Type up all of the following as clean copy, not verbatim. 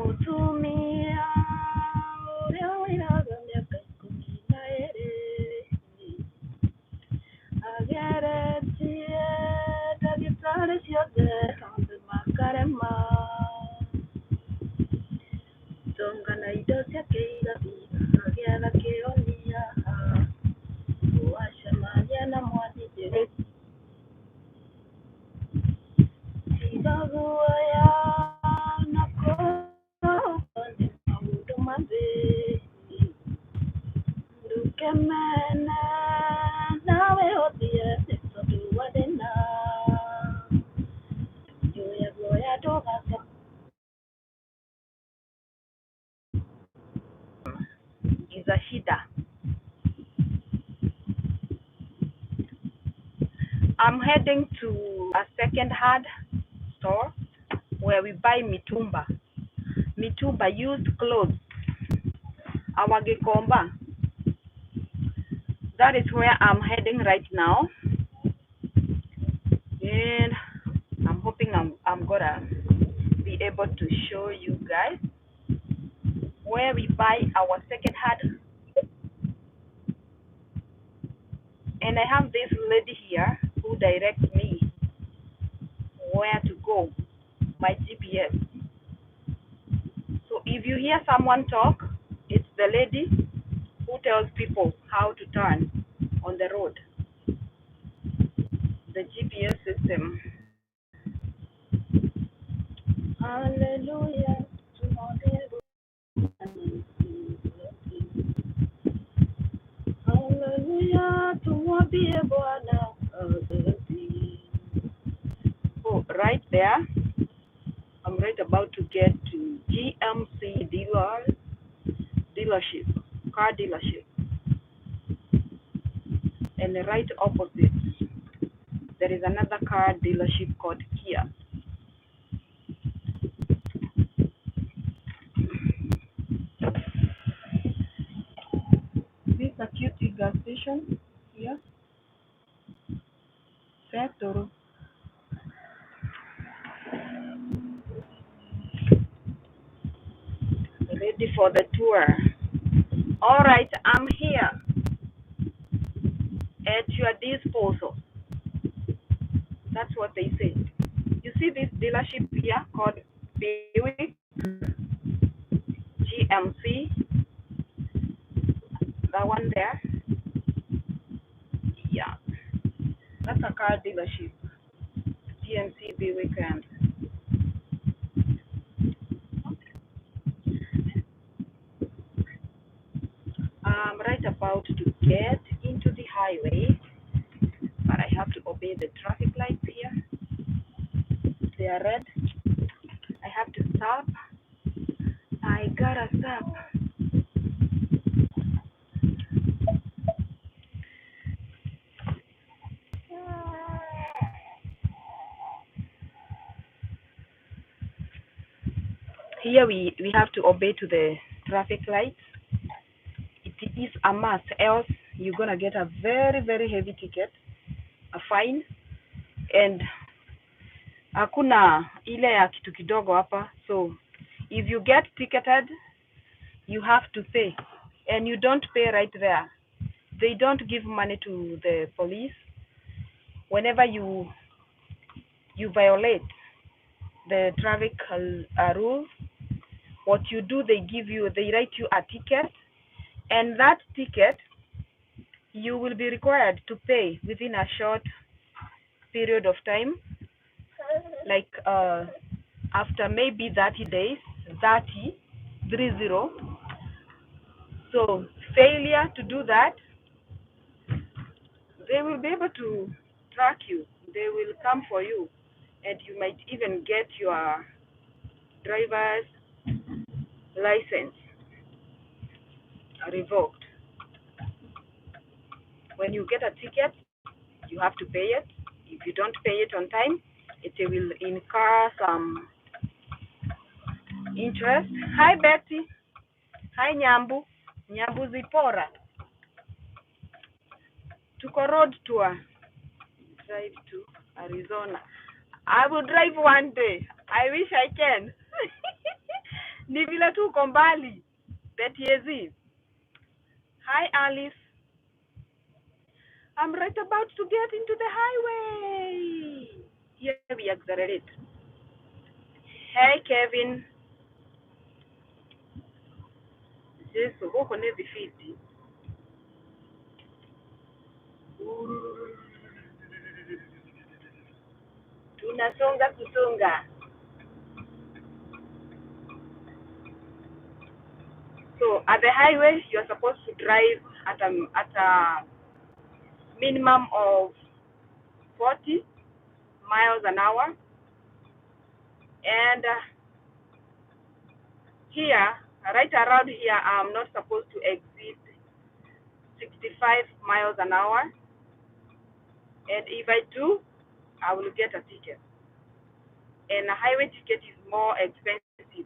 kutumia uliowinaga miaka 12 ageretie ndagĩtarĩ ciothe hamwe makarema tongana indo cia kĩirathi agĩetha kĩonia wacemania na mwathĩnjĩrĩ tiga guoya na kũrĩ maũndũ mathĩ ndũkemene nawe ũthiĩ nĩ tondũ warĩ na njoya guoya ndũgacoka giza shida. I'm heading to a second-hand store where we buy mitumba used clothes, our gikomba. That is where I'm heading right now, and I'm hoping I'm gonna be able to show you guys where we buy our second-hand. And I have this lady here who directs me where to go, my GPS. So if you hear someone talk, it's the lady who tells people how to turn on the road. The GPS system. Hallelujah. Hallelujah. Oh, right there. I'm right about to get to GMC dealership, car dealership. And right opposite, there is another car dealership called Kia. This is a cute gas station here. Factory. Ready for the tour. All right, I'm here at your disposal. That's what they say. You see this dealership here called Buick GMC. That one there. Yeah, that's a car dealership. GMC Buick and I'm right about to get into the highway, but I have to obey the traffic lights here. They are red. I have to stop. I gotta stop. Here we have to obey to the traffic lights. It is a must, else you're gonna get a very, very heavy ticket, a fine, and hakuna ile ya kitu kidogo hapa. So if you get ticketed, you have to pay, and you don't pay right there. They don't give money to the police. Whenever you violate the traffic rules, what you do, they write you a ticket, and that ticket you will be required to pay within a short period of time, like after maybe 30 days, 30. So failure to do that, they will be able to track you. They will come for you, and you might even get your driver's license revoked. When you get a ticket, you have to pay it. If you don't pay it on time, it will incur some interest. Hi Betty. Hi Nyambu. Nyambu Zipora. Tuko road tour. Drive to Arizona. I will drive one day. I wish I can. Ni vile tu uko mbali. Betiezi. Hi Alice. I'm right about to get into the highway. Here we accelerate. Hey Kevin. Yesu, huko ni vifiti. Tunasonga kusonga. So at the highway, you're supposed to drive at a minimum of 40 miles an hour. And here, right around here, I'm not supposed to exceed 65 miles an hour. And if I do, I will get a ticket. And a highway ticket is more expensive.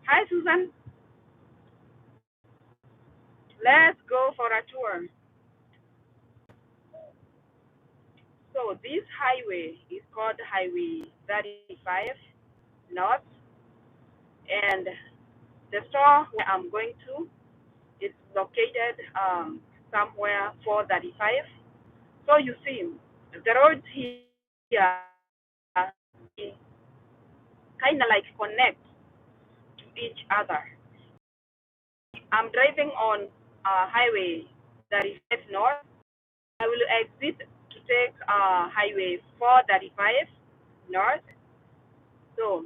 Hi, Susan. Let's go for a tour. So this highway is called Highway 35 North. And the store where I'm going to is located somewhere 435. So you see, the roads here kind of like connect to each other. I'm driving on Highway 35 North. I will exit to take Highway 435 North. So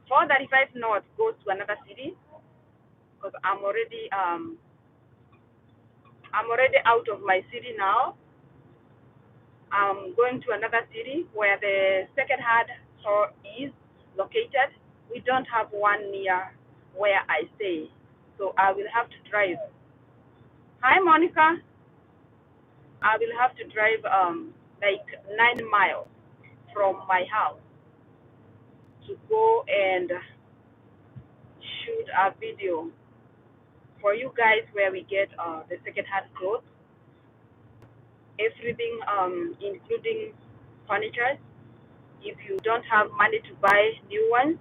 435 North goes to another city because I'm already out of my city now. I'm going to another city where the Secondhand store is located. We don't have one near where I stay, so I will have to drive. Hi, Monica. I will have to drive like 9 miles from my house to go and shoot a video for you guys where we get the secondhand clothes, everything, including furniture. If you don't have money to buy new ones,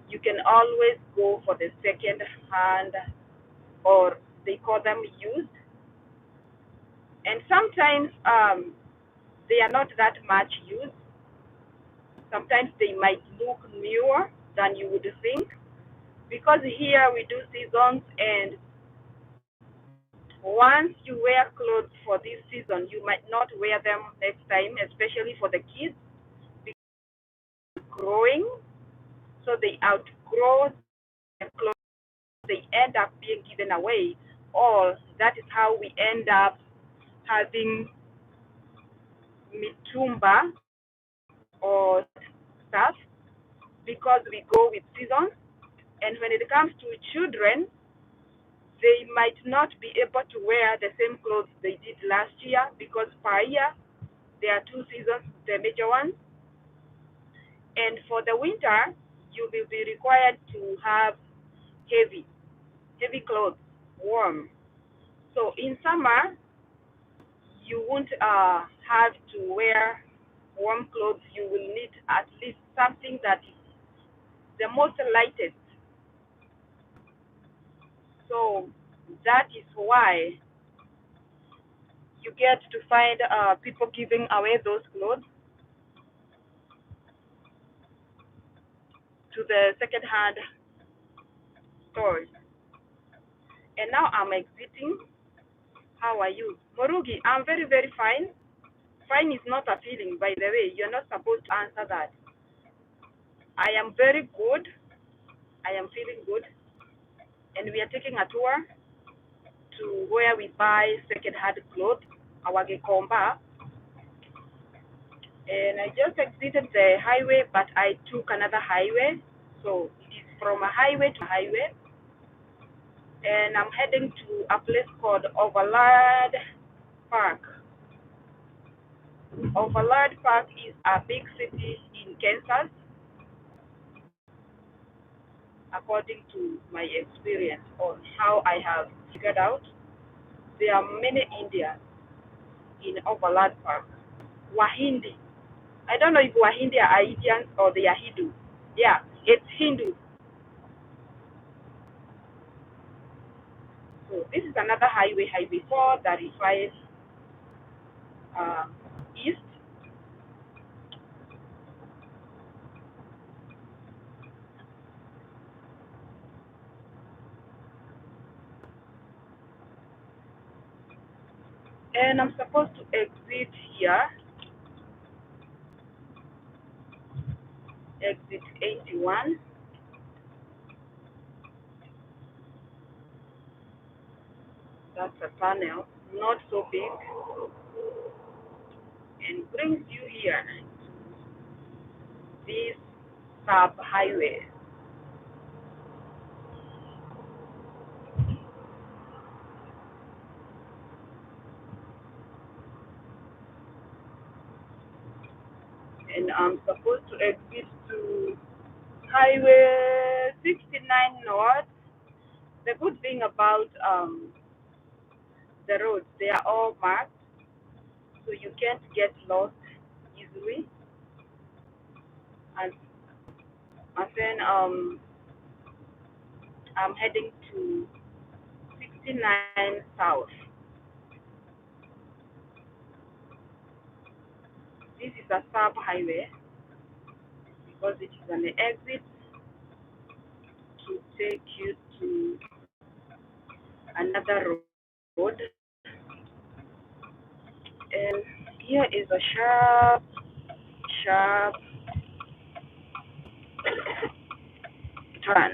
you can always go for the second hand, or they call them used. And sometimes they are not that much used. Sometimes they might look newer than you would think, because here we do seasons, and once you wear clothes for this season, you might not wear them next time, especially for the kids, because growing, so they outgrow the clothes, they end up being given away, or that is how we end up having mitumba or stuff, because we go with seasons. And when it comes to children, they might not be able to wear the same clothes they did last year, because per year there are two seasons, the major ones. And for the winter, you will be required to have heavy, heavy clothes, warm. So in summer, you won't have to wear warm clothes. You will need at least something that is the most lightest. So that is why you get to find people giving away those clothes to the second-hand stores. And now I'm exiting. How are you? Morugi, I'm very, very fine. Fine is not a feeling, by the way. You're not supposed to answer that. I am very good. I am feeling good. And we are taking a tour to where we buy second-hand clothes, our Gekomba. And I just exited the highway, but I took another highway. So it is from a highway to a highway. And I'm heading to a place called Overland Park. Overland Park is a big city in Kansas, according to my experience on how I have figured out. There are many Indians in Overland Park. Wahindi. I don't know if Wahindi are Indians or they are Hindu. Yeah, It's Hindu. So this is another highway, Highway 435 uh, East. And I'm supposed to exit here, exit 81. That's a tunnel, not so big, and brings you here, this sub highway. And I'm supposed to exit to Highway 69 North. The good thing about the roads, they are all marked, so you can't get lost easily. And, and then I'm heading to 69 South. This is a sub highway because it is an exit to take you to another road. And here is a sharp turn.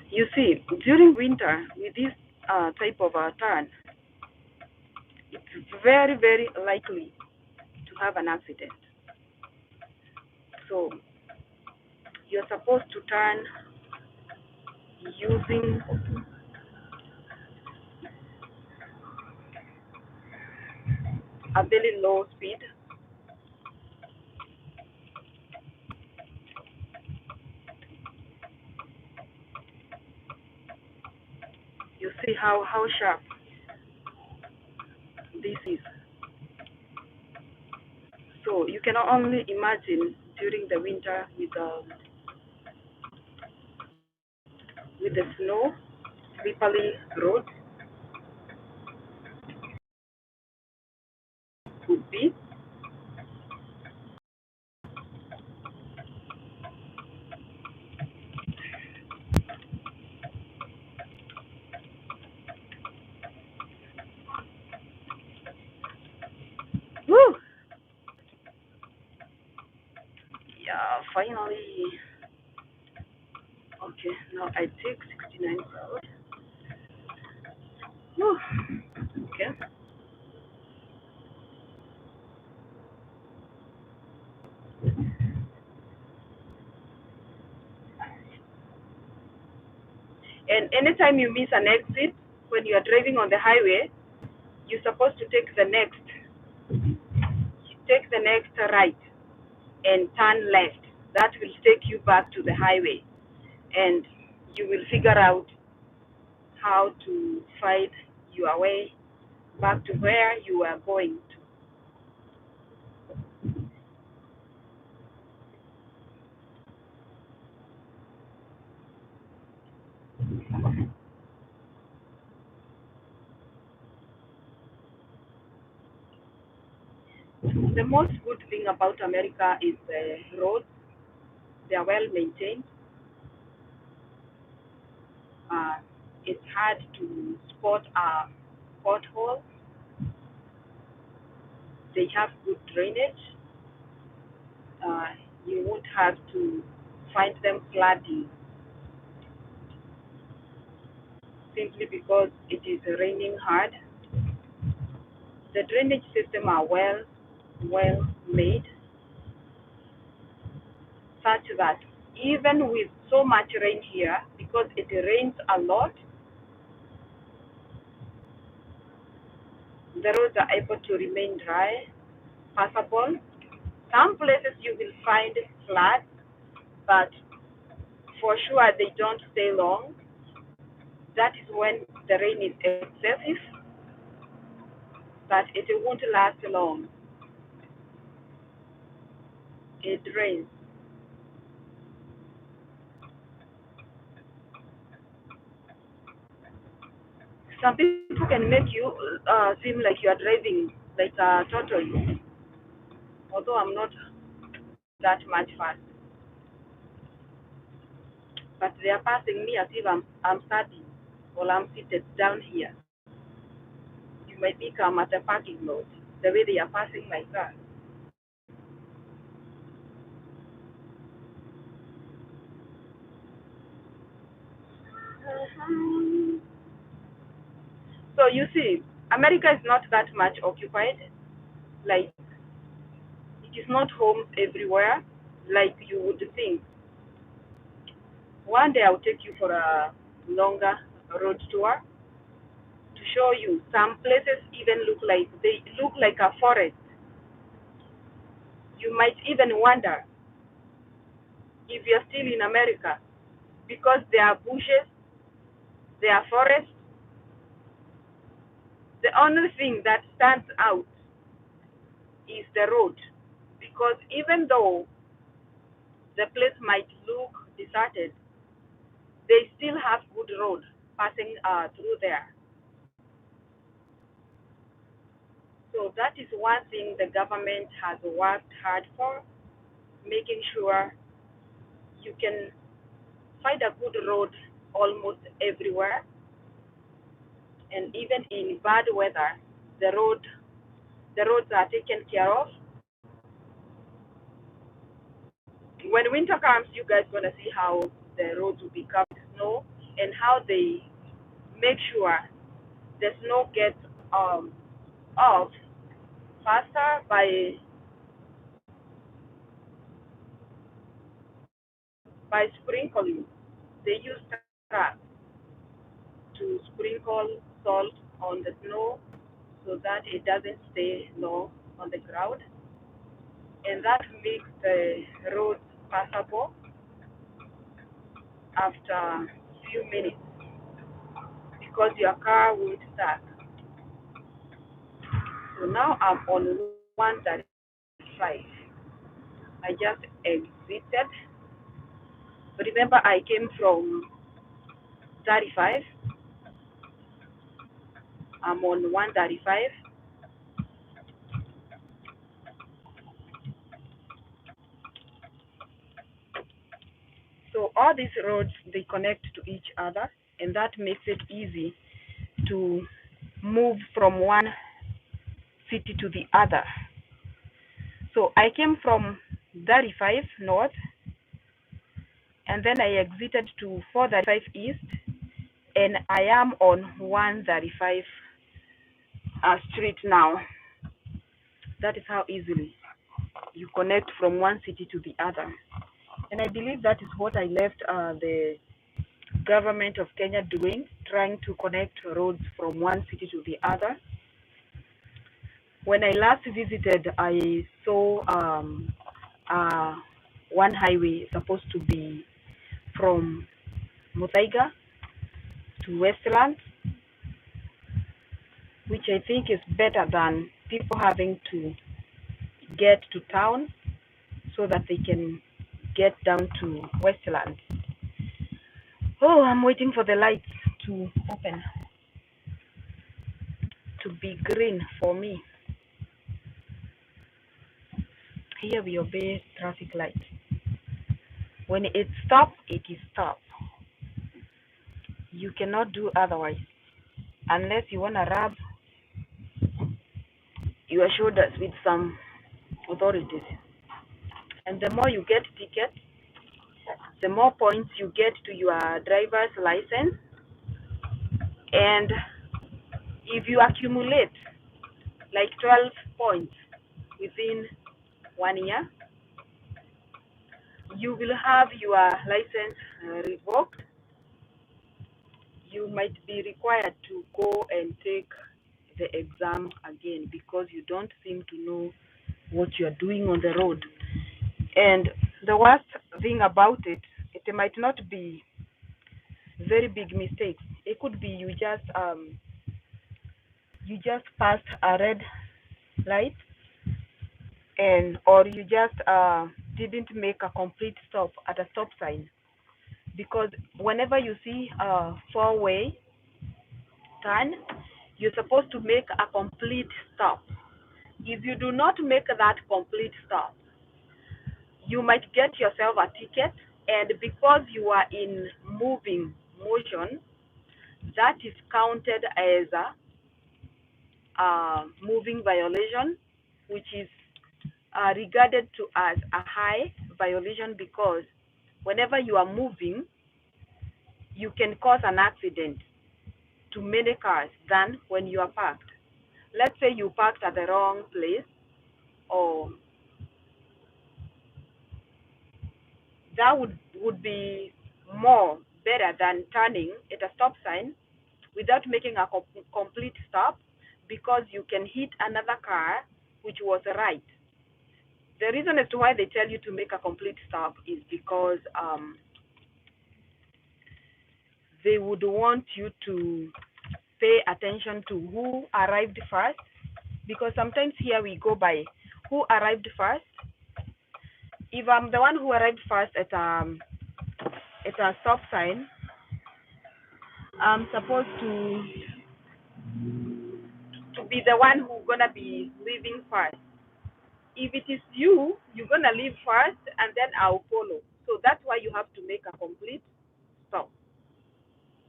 You see, during winter, with this type of turn, it's very likely to have an accident. So you're supposed to turn using a very low speed. You see how sharp this is. So you can only imagine during the winter with the snow, slippery roads would be. Woo! Yeah, finally. Okay, now I take 69 road. Woo! Okay. And anytime you miss an exit when you are driving on the highway, you're supposed to take the next right and turn left. That will take you back to the highway, and you will figure out how to find your way back to where you are going to. The most good thing about America is the roads. They are well maintained. Uh, it's hard to spot a pothole. They have good drainage. Uh, you won't have to find them flooding simply because it is raining hard. The drainage system are well made, such that even with so much rain here, because it rains a lot, the roads are able to remain dry, passable. Some places you will find floods, but for sure they don't stay long. That is when the rain is excessive, but it won't last long. It rains. Some people can make you seem like you are driving like a tortoise, although I'm not that much fast. But they are passing me as if I'm standing or I'm seated down here. You might think I'm at a parking lot, the way they are passing my car. Mhm. So you see, America is not that much occupied. Like, it is not homes everywhere, like you would think. One day I'll take you for a longer road tour to show you. Some places even look like a forest. You might even wonder if you're still in America because there are bushes, there are forests. The only thing that stands out is the road, because even though the place might look deserted, they still have good road passing through there. So that is one thing the government has worked hard for, making sure you can find a good road almost everywhere, and even in bad weather, the roads are taken care of. When winter comes, you guys gonna see how the roads will be covered with snow and how they make sure the snow gets off faster by sprinkling. They use traps to sprinkle salt on the snow so that it doesn't stay long on the ground, and that makes the roads passable after a few minutes because your car won't stuck. So now I'm on 135. I just exited. Remember, I came from 35. I'm on 135. So all these roads, they connect to each other, and that makes it easy to move from one city to the other. So I came from 35 north, and then I exited to 435 east, and I am on 135 street now. That is how easily you connect from one city to the other. And I believe that is what I left the government of Kenya doing, trying to connect roads from one city to the other. When I last visited, I saw uh, one highway supposed to be from Muthaiga to Westland, which I think is better than people having to get to town so that they can get down to Westland. Oh, I'm waiting for the lights to open, to be green for me. Here we obey traffic light. When it stops, it is stop. You cannot do otherwise unless you want to rub your shoulders with some authorities. And the more you get tickets, the more points you get to your driver's license. And if you accumulate like 12 points within 1 year, you will have your license revoked. You might be required to go and take the exam again because you don't seem to know what you're doing on the road. And the worst thing about it, it might not be very big mistakes. It could be you just passed a red light, and or you just didn't make a complete stop at a stop sign, because whenever you see a four-way turn, you're supposed to make a complete stop. If you do not make that complete stop, you might get yourself a ticket, and because you are in moving motion, that is counted as a moving violation, which is regarded to as a high violation, because whenever you are moving, you can cause an accident to many cars than when you are parked. Let's say you parked at the wrong place, or that would be more better than turning at a stop sign without making a complete stop, because you can hit another car which was right. The reason as to why they tell you to make a complete stop is because they would want you to pay attention to who arrived first, because sometimes here we go by who arrived first. If I'm the one who arrived first at a stop sign, I'm supposed to be the one who's gonna be leaving first. If it is you, you're gonna leave first, and then I'll follow. So that's why you have to make a complete stop,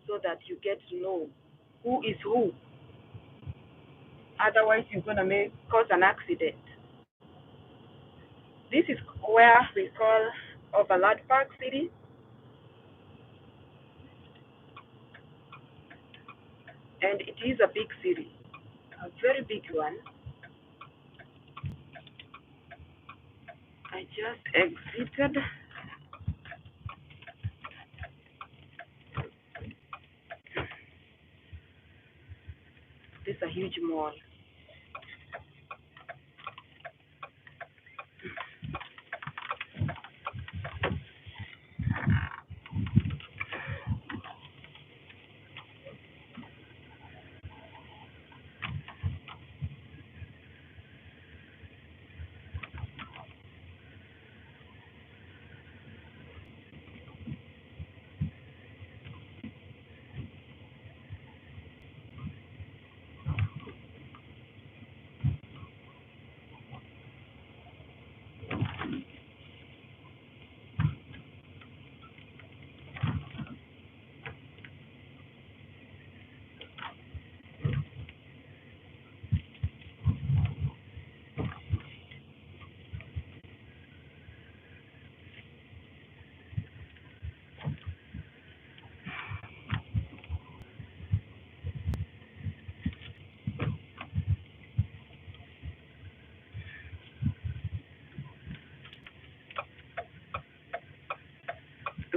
so that you get to know who is who. Otherwise, you're gonna make cause an accident. This is where we call Overland Park City, and it is a big city, a very big one. I just exited. This is a huge mall.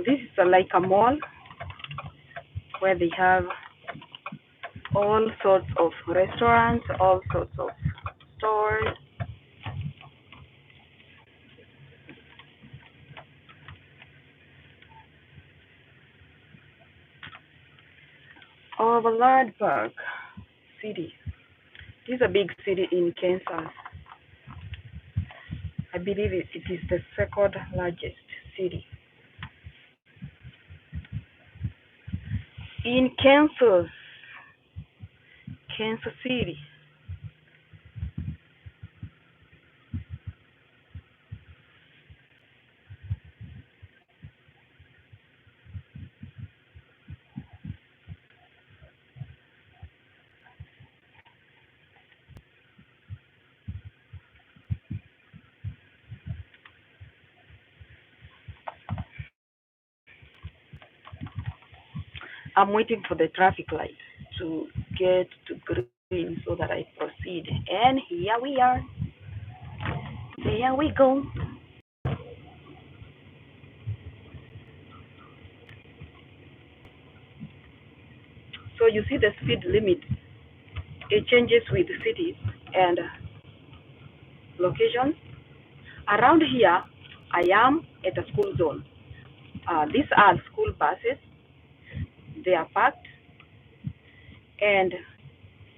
This is like a mall where they have all sorts of restaurants, all sorts of stores. Overland Park City. This is a big city in Kansas. I believe it is the second largest city in Kansas, Kansas City. I'm waiting for the traffic light to get to green so that I proceed. And here we are. There we go. So you see the speed limit. It changes with cities and locations. Around here, I am at a school zone. These are school buses. They are parked. And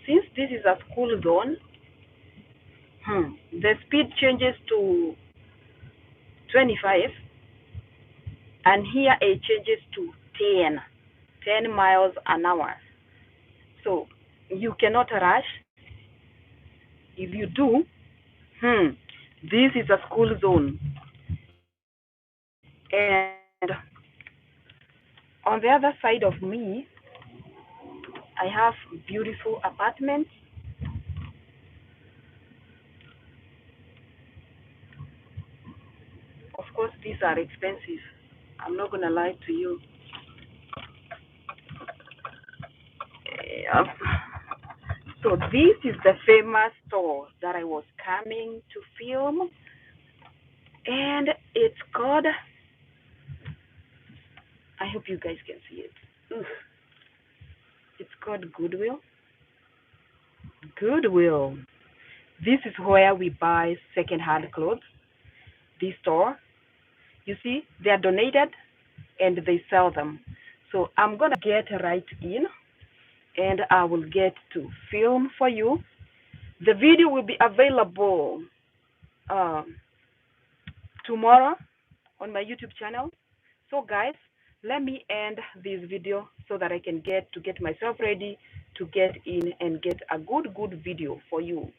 since this is a school zone, the speed changes to 25, and here it changes to 10 miles an hour. So you cannot rush. If you do, this is a school zone. And on the other side of me, I have beautiful apartments. Of course, these are expensive. I'm not gonna lie to you. Yeah. So this is the famous store that I was coming to film, and it's called. I hope you guys can see it. Oof. It's called Goodwill. Goodwill. This is where we buy second-hand clothes. This store, you see, they are donated and they sell them. So I'm gonna get right in, and I will get to film for you. The video will be available um, tomorrow on my YouTube channel. So guys, let me end this video so that I can get myself ready to get in and get a good video for you.